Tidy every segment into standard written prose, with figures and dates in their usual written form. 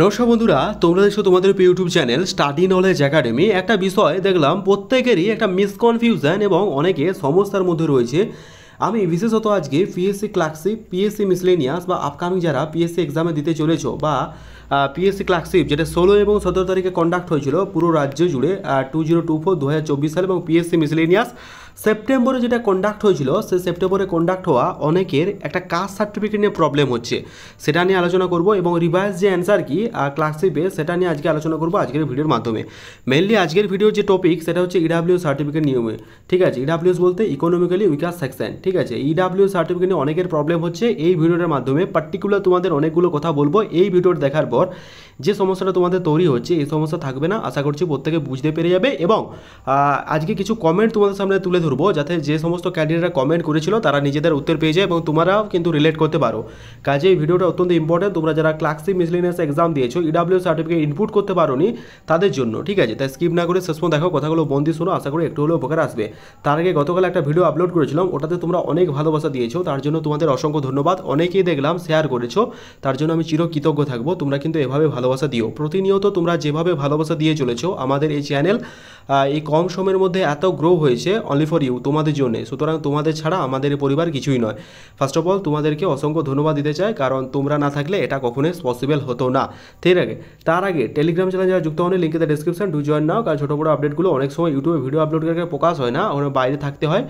নমস্কার বন্ধুরা, তোমরা দেখছো তোমাদের YouTube channel study knowledge academy. একটা বিষয় দেখলাম প্রত্যেকেরই একটা মিসকনফিউশন এবং অনেকে সমস্যার মধ্যে রয়েছে। আমি বিশেষত আজকে পিএসসি ক্লার্কশিপ, পিএসসি মিসলেনিয়াস বা আপকামিং যারা পিএসসি এক্সামে দিতে চলেছো বা পিএসসি ক্লার্কশিপ যেটা 16 এবং 17 তারিখে কন্ডাক্ট হয়েছিল পুরো রাজ্য জুড়ে 2024 সাল, এবং পিএসসি মিসলেনিয়াস সেপ্টেম্বরে যেটা কন্ডাক্ট হয়েছিল, সেই সেপ্টেম্বরে কন্ডাক্ট হওয়া অনেকের একটা কাস্ট সার্টিফিকেট নিয়ে প্রবলেম হচ্ছে, সেটা নিয়ে আলোচনা করব। এবং রিভাইজ যে অ্যান্সার কি ক্লার্কশিপে, সেটা নিয়ে আজকে আলোচনা করব আজকের ভিডিওর মাধ্যমে। মেনলি আজকের ভিডিওর যে টপিক সেটা হচ্ছে ইডাব্লিউ সার্টিফিকেট নিয়মে। ঠিক আছে, ইডাব্লিউএস বলতে ইকোনমিক্যালি উইকার সেকশন। ঠিক আছে, ইডাব্লিউ সার্টিফিকেট নিয়ে অনেকের প্রবলেম হচ্ছে। এই ভিডিওটার মাধ্যমে পার্টিকুলার তোমাদের অনেকগুলো কথা বলবো। এই ভিডিওটা দেখার পর যে সমস্যাটা তোমাদের তৈরি হচ্ছে, এই সমস্যা থাকবে না, আশা করছি প্রত্যেকে বুঝতে পেরে যাবে। এবং আজকে কিছু কমেন্ট তোমাদের সামনে তুলে ধরবো, যাতে যে সমস্ত ক্যান্ডিডেটরা কমেন্ট করেছিল তারা নিজেদের উত্তর পেয়ে যায় এবং তোমরাও কিন্তু রিলেট করতে পারো। কাজে এই ভিডিওটা অত্যন্ত ইম্পর্টেন্ট। তোমরা যারা ক্লার্কশিপ মিসলেনিয়াস এক্সাম দিয়েছো, ইডাব্লিউ সার্টিফিকেট ইনপুট করতে পারোনি, তাদের জন্য। ঠিক আছে, তাই স্কিপ না করে শেষ পর্যন্ত দেখো, কথাগুলো মন দিয়ে শোনো, আশা করি একটু হলেও উপকার আসবে। তার আগে গতকাল একটা ভিডিও আপলোড করেছিলাম, ওটাতে তোমরা অনেক ভালোবাসা দিয়েছো, তার জন্য তোমাদের অসংখ্য ধন্যবাদ। অনেকেই দেখলাম শেয়ার করেছো, তার জন্য আমি চিরকৃতজ্ঞ থাকবো। তোমরা কিন্তু এভাবে ভালোবাসা দিও, প্রতিনিয়ত তোমরা যেভাবে ভালোবাসা দিয়ে চলেছো। আমাদের এই চ্যানেল এই কম সময়ের মধ্যে এত গ্রো হয়েছে অনলি ফর ইউ, তোমাদের জন্য। সুতরাং তোমাদের ছাড়া আমাদের এই পরিবার কিছুই নয়। ফার্স্ট অফ অল তোমাদেরকে অসংখ্য ধন্যবাদ দিতে চাই, কারণ তোমরা না থাকলে এটা কখনোই পসিবল হতো না। ঠিক আছে, তার আগে টেলিগ্রাম চ্যানেল যারা যুক্ত হন, link in the description, do join নাও। কারণ ছোটো বড়ো আপডেটগুলো অনেক সময় ইউটিউবে ভিডিও আপলোড করে প্রকাশ হয় না, ওখানে বাইরে থাকতে হয়।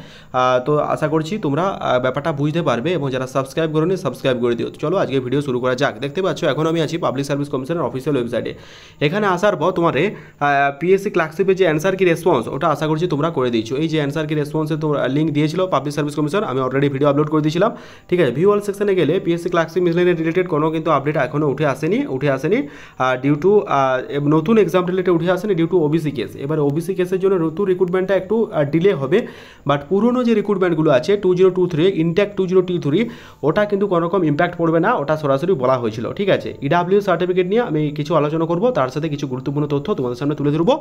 তো আশা করছি তোমরা ব্যাপারটা বুঝতে পারবে, এবং যারা সাবস্ক্রাইব করোনি সাবস্ক্রাইব করে দিও। চলো আজকে ভিডিও শুরু করা যাক। দেখতে পাচ্ছ এখন আমি আছি পাবলিক সার্ভিস কমিশনের অফিসিয়াল ওয়েবসাইটে। এখানে আসার পর তোমার পিএসসি ক্লার্কশিপের যে অ্যান্সার কি রেসপন্স, ওটা আশা করছি তোমরা করে দিয়েছো। এই যে অ্যান্সার কি রেসপন্সের তোমরা লিঙ্ক দিয়েছিল পাবলিক সার্ভিস কমিশন, আমি অলরেডি ভিডিও আপলোড করে দিয়েছিলাম। ঠিক আছে, ভিউ অল সেকশনে গেলে পিএসসি ক্লার্কশিপ মিসলেনিয়াস রিলেটেড কোনো কিন্তু আপডেট এখনও উঠে আসেনি ডিউ টু নতুন এক্সাম রিলেটেড উঠে আসেনি ডিউ টু ওবিসি কেস। এবার ওবিসি কেসের জন্য নতুন রিক্রুটমেন্টটা একটু ডিলে হবে, বাট পুরনো যে রিক্রুটমেন্টগুলো আছে 2023 ইনটেক 2023, ওটা কিন্তু কোনো রকম ইম্প্যাক্ট পড়বে না, ওটা সরাসরি বলা হয়েছিল। ঠিক আছে, ইডাব্লিউ সার্টিফিকেট নিয়ে আমি কিছু আলোচনা করব, তার সাথে কিছু গুরুত্বপূর্ণ তথ্য তোমাদের সামনে তুলে ধরবো।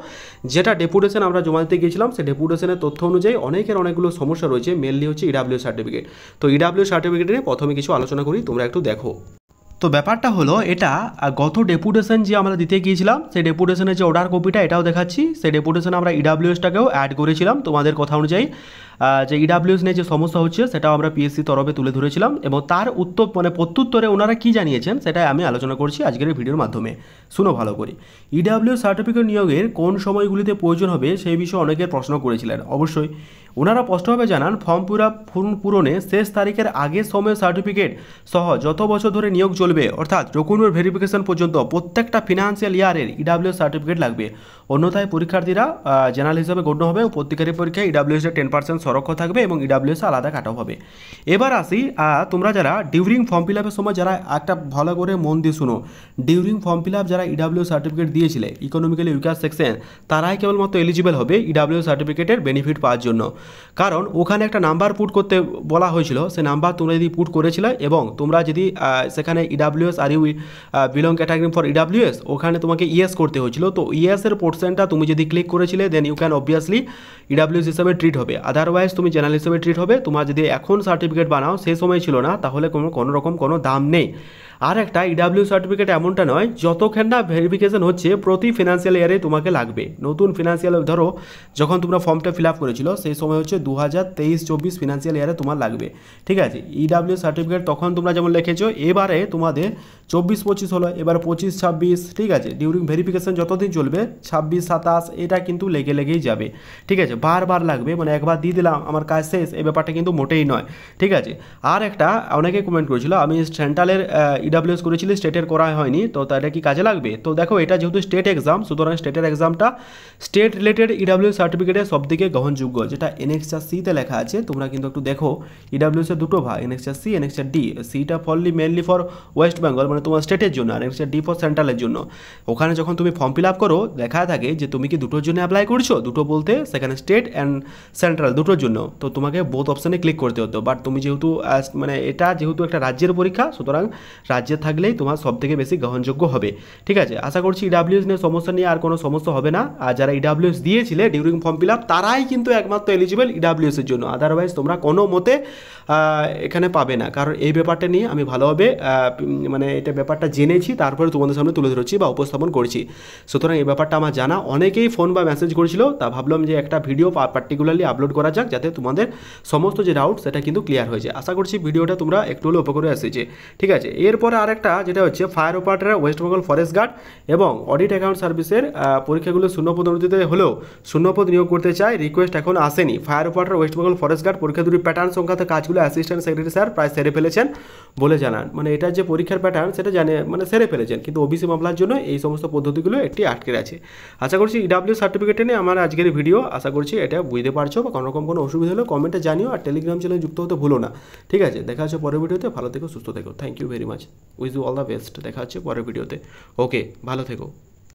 যেটা ডেপুটেশন আমরা জমা দিতে গিয়েছিলাম, সেই ডেপুটেশনের তথ্য অনুযায়ী অনেকগুলো সমস্যা রয়েছে, মেনলি হচ্ছে ইডাব্লিউ সার্টিফিকেট। তো ইডাব্লিউ সার্টিফিকেট নিয়ে প্রথমে কিছু আলোচনা করি, তোমরা একটু দেখো। তো ব্যাপারটা হলো, এটা গত ডেপুটেশন যে আমরা দিতে গিয়েছিলাম, সেই ডেপুটেশনের যে অর্ডার কপিটা এটাও দেখাচ্ছি। সেই ডেপুটেশনে আমরা ইডাব্লিউএসটাকেও অ্যাড করেছিলাম তোমাদের কথা অনুযায়ী। যে ইডাব্লিউএস নিয়ে যে সমস্যা হচ্ছে সেটাও আমরা পিএসসি তরফে তুলে ধরেছিলাম, এবং তার উত্তর প্রত্যুত্তরে ওনারা কী জানিয়েছেন সেটাই আমি আলোচনা করছি আজকের এই ভিডিওর মাধ্যমে। শুনো ভালো করে। ইডাব্লিউ সার্টিফিকেট নিয়োগের কোন সময়গুলিতে প্রয়োজন হবে সেই বিষয়ে অনেকের প্রশ্ন করেছিলেন। অবশ্যই ওনারা স্পষ্টভাবে জানান, ফর্ম পূরণে শেষ তারিখের আগের সময় সার্টিফিকেট সহ যত বছর ধরে নিয়োগ চলবে, অর্থাৎ ডকুমেন্ট ভেরিফিকেশন পর্যন্ত প্রত্যেকটা ফিনান্সিয়াল ইয়ারের ইডাব্লিউ সার্টিফিকেট লাগবে। অন্যথায় পরীক্ষার্থীরা জেনারেল হিসাবে গণ্য হবে, প্রত্যেকের পরীক্ষায় ইডাব্লিউএসের 10% সংরক্ষণ থাকবে এবং ইডাব্লিউএস আলাদা কাট অফ হবে। এবার আসি, তোমরা যারা ডিউরিং ফর্ম ফিল আপের সময়, যারা একটা ভালো করে মন দিয়ে শুনো, ডিউরিং ফর্ম ফিল আপ যারা ইডাব্লিউ সার্টিফিকেট দিয়েছিলে ইকোনমিক্যালি উইকার সেকশন, তারাই কেবলমাত্র এলিজিবল হবে ইডাব্লিউ সার্টিফিকেটের বেনিফিট পাওয়ার জন্য। কারণ ওখানে একটা নাম্বার পুট করতে বলা হয়েছিল, সেই নাম্বার তোমরা যদি পুট করেছিলে এবং তোমরা যদি সেখানে EWS are you belong category for EWS, ওখানে তোমাকে ইয়েস করতে হয়েছিল। তো ইয়েসের পোর্শনটা তুমি যদি ক্লিক করেছিলে, then you can obviously EWS হিসাবে ট্রিট হবে, আদারওয়াইজ তুমি জেনারেল হিসাবে ট্রিট হবে। তোমার যদি এখন সার্টিফিকেট বানাও, সেই সময় ছিল না, তাহলে কোনো রকম কোনো দাম নেই। আর একটা ইডাব্লিউ সার্টিফিকেট এমনটা নয়, যতক্ষণ না ভেরিফিকেশন হচ্ছে প্রতি ফিনান্সিয়াল ইয়ারে তোমাকে লাগবে। নতুন ফিনান্সিয়াল ধরো যখন তোমরা ফর্মটা ফিল আপ করেছিল, সেই সময় হচ্ছে 2023-24 ফিনান্সিয়াল ইয়ারে তোমার লাগবে। ঠিক আছে, ইডাব্লিউ সার্টিফিকেট তখন তোমরা যেমন লিখেছো, এবারে তোমাদের 24-25 হলো, এবার 25-26। ঠিক আছে, ডিউরিং ভেরিফিকেশন যতদিন চলবে 26-27, এটা কিন্তু লেগেই যাবে। ঠিক আছে, বারবার লাগবে, মানে একবার দিয়ে দিলাম আমার কাজ শেষ, এই ব্যাপারটা কিন্তু মোটেই নয়। ঠিক আছে, আর একটা অনেকে কমেন্ট করেছিল, আমি সেন্ট্রালের ইডাব্লিউএস করেছিলি, স্টেটের করা হয়নি, তো এটা কি কাজে লাগবে? তো দেখো, এটা যেহেতু স্টেট এক্সাম, সুতরাং স্টেটের এক্সামটা স্টেট রিলেটেড ইডাব্লিউ সার্টিফিকেটের সবদিকে গ্রহণযোগ্য, যেটা এনএক্সআর সিতে লেখা আছে। তোমরা কিন্তু একটু দেখো, ইডাব্লিউএসের দুটো ভাগ, এনএক্সআর সি, এনএক্সআর ডি। সিটা মেনলি ফর ওয়েস্ট বেঙ্গল, মানে তোমার স্টেটের জন্য, আর এনএক্সআর ডি ফর সেন্ট্রালের জন্য। ওখানে যখন তুমি ফর্ম ফিল আপ করো, দেখা থাকে যে তুমি কি দুটোর জন্য অ্যাপ্লাই করছো, দুটো বলতে সেখানে স্টেট অ্যান্ড সেন্ট্রাল দুটোর জন্য, তো তোমাকে বোথ অপশানে ক্লিক করতে হতো। বাট তুমি যেহেতু মানে এটা যেহেতু একটা রাজ্যের পরীক্ষা, সুতরাং রাজ্যে থাকলেই তোমার সবথেকে বেশি গ্রহণযোগ্য হবে। ঠিক আছে, আশা করছি ইডাব্লিউএস নিয়ে সমস্যা নিয়ে আর কোনো সমস্যা হবে না। আর যারা ইডাব্লিউএস দিয়েছিলে ডিউরিং ফর্ম ফিল আপ তারাই কিন্তু একমাত্র এলিজিবল ইডাব্লিউএসের জন্য, আদারওয়াইজ তোমরা কোনো মতে এখানে পাবে না। কারণ এই ব্যাপারটা নিয়ে আমি ভালোভাবে মানে এটা ব্যাপারটা জেনেছি, তারপরে তোমাদের সামনে তুলে ধরেছি বা উপস্থাপন করছি। সুতরাং এই ব্যাপারটা আমার জানা, অনেকেই ফোন বা মেসেজ করেছিল, তা ভাবলাম যে একটা ভিডিও পার্টিকুলারলি আপলোড করা যাক, যাতে তোমাদের সমস্ত যে ডাউট সেটা কিন্তু ক্লিয়ার হয়ে যায়। আশা করছি ভিডিওটা তোমরা একটু হলেও উপকারে এসেছে। ঠিক আছে, এরপরে আরেকটা যেটা হচ্ছে fire operator West Bengal forest guard এবং অডিট অ্যাকাউন্ট সার্ভিসের পরীক্ষাগুলো শূন্যপদ অনুযায়ী হলেও শূন্যপদ নিয়োগ করতে চাই, রিকোয়েস্ট এখন আসেনি। Fire operator West Bengal forest guard পরীক্ষা দুটি প্যাটার্ন সংক্রান্ত কাজগুলো অ্যাসিস্ট্যান্ট সেক্রেটারি স্যার প্রায় সেরে ফেলেছেন বলে জানান। মানে এটা যে পরীক্ষার প্যাটার্ন সেটা জানে, মানে সেরে ফেলেছেন, কিন্তু ওবিসি মামলার জন্য এই সমস্ত পদ্ধতিগুলো একটি আটকে আছে। আশা করছি ইডাব্লিউ সার্টিফিকেটে নিয়ে আমার আজকের ভিডিও, আশা করছি এটা বুঝতে পারছো, বা কোনো রকম কোনো অসুবিধা হলে কমেন্টে জানিও, আর টেলিগ্রাম চ্যানেলে যুক্ত হতে ভুলো না। ঠিক আছে, দেখা হচ্ছে পরের ভিডিওতে, ভালো থেকো সুস্থ থেকো, thank you very much, wish you all the best, দেখা হচ্ছে পরের ভিডিওতে, ওকে ভালো থেকো।